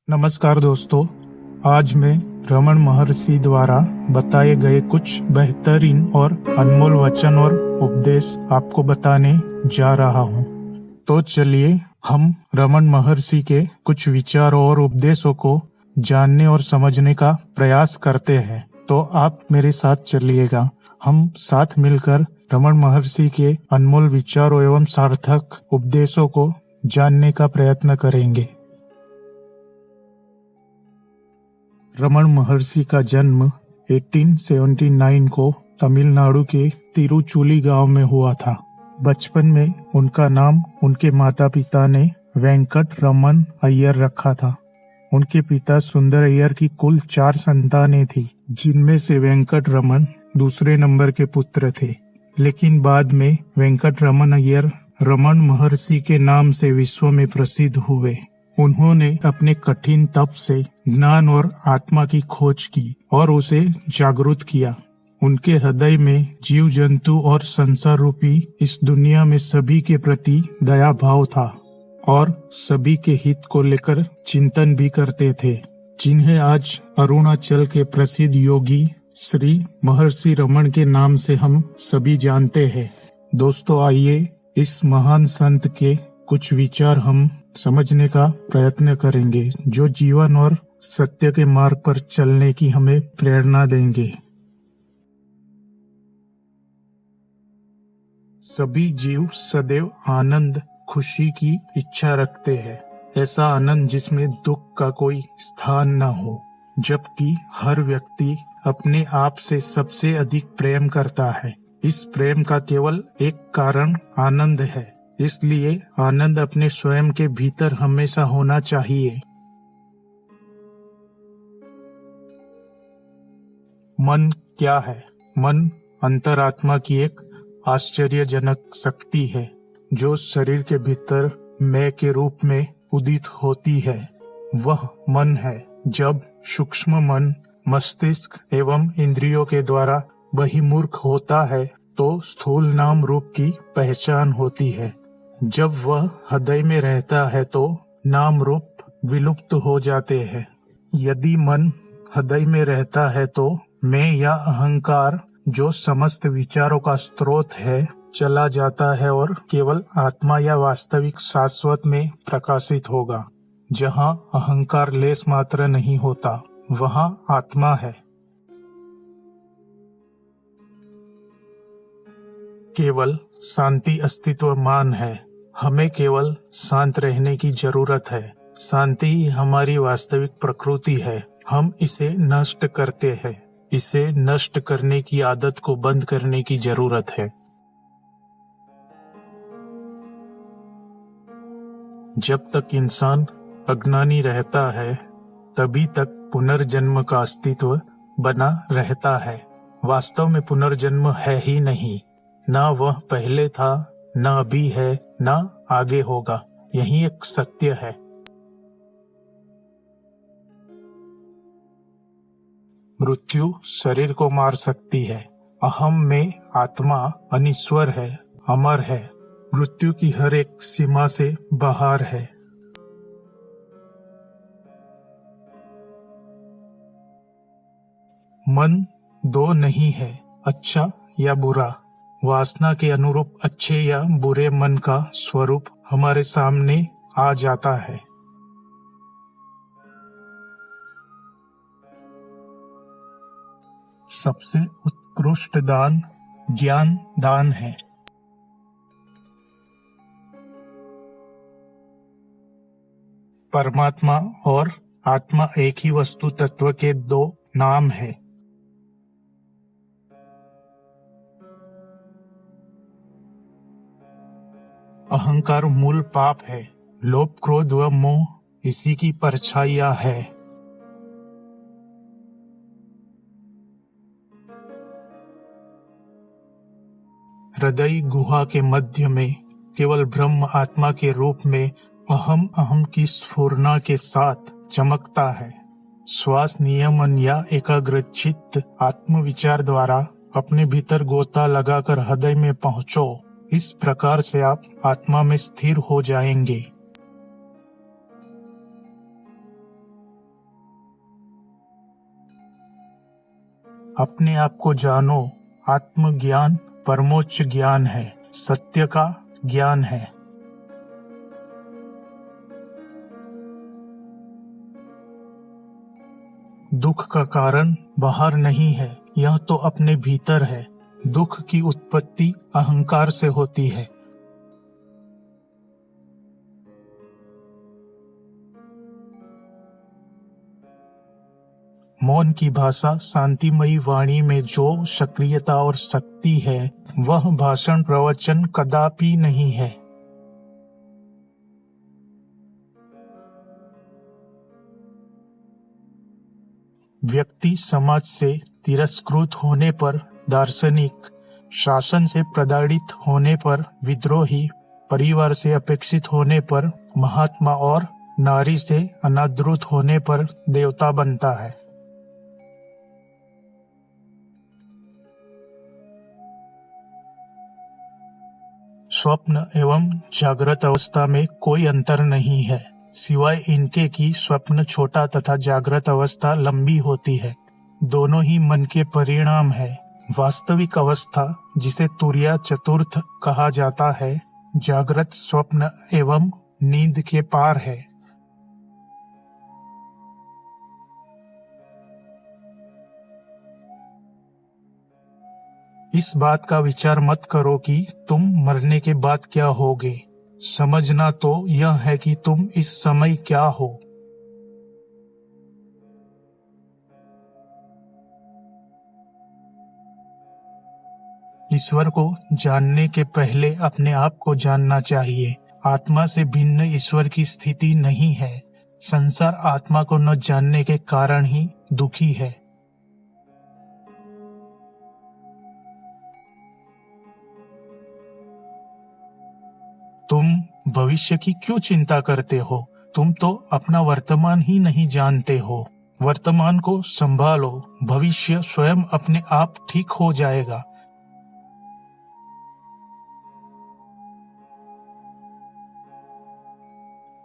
नमस्कार दोस्तों, आज मैं रमन महर्षि द्वारा बताए गए कुछ बेहतरीन और अनमोल वचन और उपदेश आपको बताने जा रहा हूँ। तो चलिए हम रमन महर्षि के कुछ विचारों और उपदेशों को जानने और समझने का प्रयास करते हैं। तो आप मेरे साथ चलिएगा, हम साथ मिलकर रमन महर्षि के अनमोल विचारों एवं सार्थक उपदेशों को जानने का प्रयत्न करेंगे। रमन महर्षि का जन्म 1879 को तमिलनाडु के तिरुचुली गांव में हुआ था। बचपन में उनका नाम उनके माता पिता ने वेंकट रमन अय्यर रखा था। उनके पिता सुंदर अय्यर की कुल 4 संतानें थी, जिनमें से वेंकट रमन दूसरे नंबर के पुत्र थे। लेकिन बाद में वेंकट रमन अय्यर रमन महर्षि के नाम से विश्व में प्रसिद्ध हुए। उन्होंने अपने कठिन तप से ज्ञान और आत्मा की खोज की और उसे जागृत किया। उनके हृदय में जीव जंतु और संसार रूपी इस दुनिया में सभी के प्रति दया भाव था और सभी के हित को लेकर चिंतन भी करते थे, जिन्हें आज अरुणाचल के प्रसिद्ध योगी श्री महर्षि रमन के नाम से हम सभी जानते हैं। दोस्तों, आइए इस महान संत के कुछ विचार हम समझने का प्रयत्न करेंगे, जो जीवन और सत्य के मार्ग पर चलने की हमें प्रेरणा देंगे। सभी जीव सदैव आनंद, खुशी की इच्छा रखते हैं, ऐसा आनंद जिसमें दुख का कोई स्थान न हो, जबकि हर व्यक्ति अपने आप से सबसे अधिक प्रेम करता है। इस प्रेम का केवल एक कारण आनंद है, इसलिए आनंद अपने स्वयं के भीतर हमेशा होना चाहिए। मन क्या है? मन अंतरात्मा की एक आश्चर्यजनक शक्ति है, जो शरीर के भीतर मैं के रूप में उदित होती है। वह मन है। जब सूक्ष्म मन मस्तिष्क एवं इंद्रियों के द्वारा बहिर्मुख होता है, तो स्थूल नाम रूप की पहचान होती है। जब वह हृदय में रहता है तो नाम रूप विलुप्त हो जाते हैं। यदि मन हृदय में रहता है तो मैं या अहंकार, जो समस्त विचारों का स्रोत है, चला जाता है और केवल आत्मा या वास्तविक शाश्वत में प्रकाशित होगा। जहाँ अहंकार लेश मात्र नहीं होता, वहाँ आत्मा है। केवल शांति अस्तित्वमान है। हमें केवल शांत रहने की जरूरत है। शांति ही हमारी वास्तविक प्रकृति है। हम इसे नष्ट करते हैं। इसे नष्ट करने की आदत को बंद करने की जरूरत है। जब तक इंसान अज्ञानी रहता है, तभी तक पुनर्जन्म का अस्तित्व बना रहता है। वास्तव में पुनर्जन्म है ही नहीं। ना वह पहले था, न अभी है, न आगे होगा। यही एक सत्य है। मृत्यु शरीर को मार सकती है। अहम में आत्मा अनिश्वर है, अमर है। मृत्यु की हर एक सीमा से बाहर है। मन दो नहीं है, अच्छा या बुरा। वासना के अनुरूप अच्छे या बुरे मन का स्वरूप हमारे सामने आ जाता है। सबसे उत्कृष्ट दान ज्ञान दान है। परमात्मा और आत्मा एक ही वस्तु तत्व के 2 नाम है। अहंकार मूल पाप है। लोभ, क्रोध व मोह इसी की परछाइयां है। हृदय गुहा के मध्य में केवल ब्रह्म आत्मा के रूप में अहम की स्फुरना के साथ चमकता है। श्वास नियमन या एकाग्रचित्त आत्मविचार द्वारा अपने भीतर गोता लगाकर हृदय में पहुंचो। इस प्रकार से आप आत्मा में स्थिर हो जाएंगे। अपने आप को जानो। आत्मज्ञान परमोच्च ज्ञान है, सत्य का ज्ञान है। दुख का कारण बाहर नहीं है, यह तो अपने भीतर है। दुख की उत्पत्ति अहंकार से होती है। मौन की भाषा शांतिमयी वाणी में जो सक्रियता और शक्ति है, वह भाषण प्रवचन कदापि नहीं है। व्यक्ति समाज से तिरस्कृत होने पर दार्शनिक, शासन से प्रताड़ित होने पर विद्रोही, परिवार से अपेक्षित होने पर महात्मा और नारी से अनादृत होने पर देवता बनता है। स्वप्न एवं जागृत अवस्था में कोई अंतर नहीं है, सिवाय इनके कि स्वप्न छोटा तथा जागृत अवस्था लंबी होती है। दोनों ही मन के परिणाम है। वास्तविक अवस्था, जिसे तुर्या चतुर्थ कहा जाता है, जागृत, स्वप्न एवं नींद के पार है। इस बात का विचार मत करो कि तुम मरने के बाद क्या होगे। समझना तो यह है कि तुम इस समय क्या हो। ईश्वर को जानने के पहले अपने आप को जानना चाहिए। आत्मा से भिन्न ईश्वर की स्थिति नहीं है। संसार आत्मा को न जानने के कारण ही दुखी है। तुम भविष्य की क्यों चिंता करते हो? तुम तो अपना वर्तमान ही नहीं जानते हो। वर्तमान को संभालो, भविष्य स्वयं अपने आप ठीक हो जाएगा।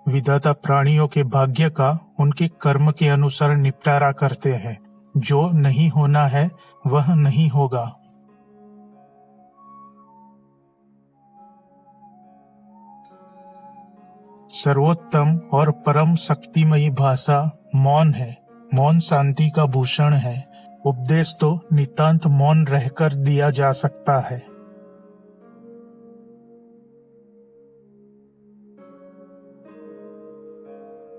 विधाता प्राणियों के भाग्य का उनके कर्म के अनुसार निपटारा करते हैं। जो नहीं होना है वह नहीं होगा। सर्वोत्तम और परम शक्तिमयी भाषा मौन है। मौन शांति का भूषण है। उपदेश तो नितांत मौन रहकर दिया जा सकता है।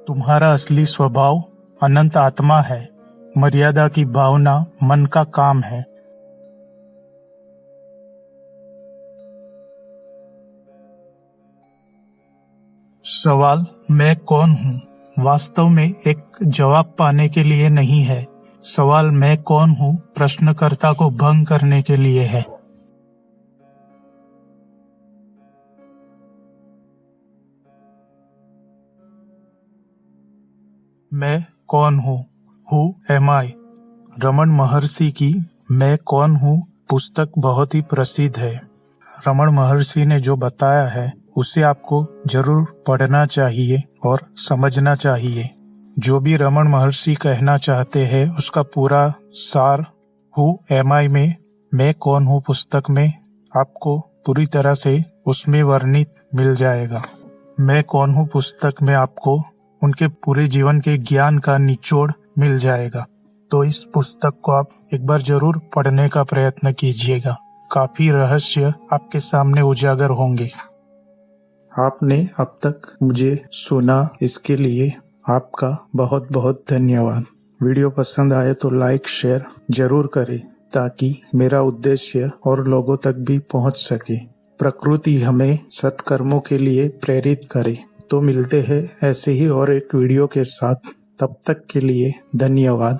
तुम्हारा असली स्वभाव अनंत आत्मा है। मर्यादा की भावना मन का काम है। सवाल मैं कौन हूँ वास्तव में एक जवाब पाने के लिए नहीं है। सवाल मैं कौन हूँ प्रश्नकर्ता को भंग करने के लिए है। मैं कौन हूँ, हु एम आई। रमन महर्षि की मैं कौन हूँ पुस्तक बहुत ही प्रसिद्ध है। रमन महर्षि ने जो बताया है उसे आपको जरूर पढ़ना चाहिए और समझना चाहिए। जो भी रमन महर्षि कहना चाहते हैं उसका पूरा सार हु एम आई में मैं कौन हूँ पुस्तक में आपको पूरी तरह से उसमें वर्णित मिल जाएगा। मैं कौन हूँ पुस्तक में आपको उनके पूरे जीवन के ज्ञान का निचोड़ मिल जाएगा। तो इस पुस्तक को आप एक बार जरूर पढ़ने का प्रयत्न कीजिएगा। काफी रहस्य आपके सामने उजागर होंगे। आपने अब तक मुझे सुना, इसके लिए आपका बहुत बहुत धन्यवाद। वीडियो पसंद आए तो लाइक शेयर जरूर करें ताकि मेरा उद्देश्य और लोगों तक भी पहुंच सके। प्रकृति हमें सत्कर्मों के लिए प्रेरित करे। तो मिलते हैं ऐसे ही और एक वीडियो के साथ। तब तक के लिए धन्यवाद।